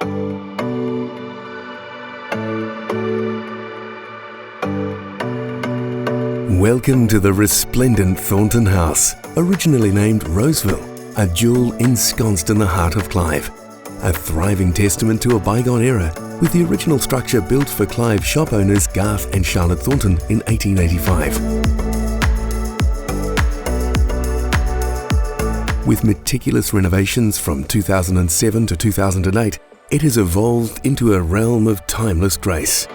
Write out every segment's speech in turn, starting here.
Welcome to the Resplendent Thornton House, originally named Roseville, a jewel ensconced in the heart of Clive. A thriving testament to a bygone era, with the original structure built for Clive shop owners Garth and Charlotte Thornton in 1885. With meticulous renovations from 2007 to 2008, it has evolved into a realm of timeless grace.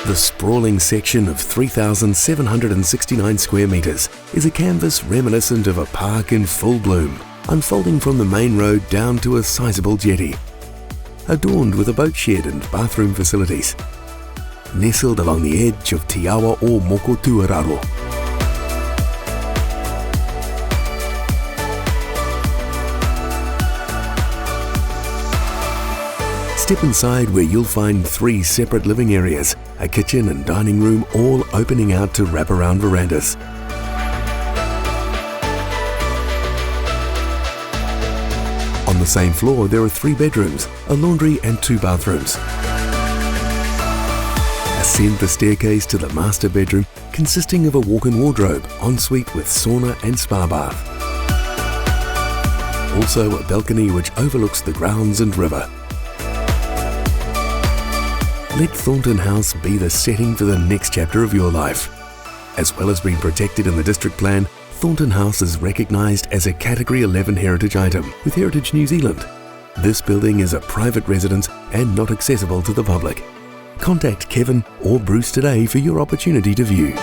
The sprawling section of 3,769 square metres is a canvas reminiscent of a park in full bloom, unfolding from the main road down to a sizeable jetty. Adorned with a boatshed and bathroom facilities. Nestled along the edge of Tiawa or Mokotuararo. Step inside where you'll find 3 separate living areas, a kitchen and dining room all opening out to wraparound verandas. On the same floor there are 3 bedrooms, a laundry and 2 bathrooms. Ascend the staircase to the master bedroom consisting of a walk-in wardrobe, ensuite with sauna and spa bath. Also a balcony which overlooks the grounds and river. Let Thornton House be the setting for the next chapter of your life. As well as being protected in the district plan, Thornton House is recognised as a Category 11 heritage item with Heritage New Zealand. This building is a private residence and not accessible to the public. Contact Kevin or Bruce today for your opportunity to view.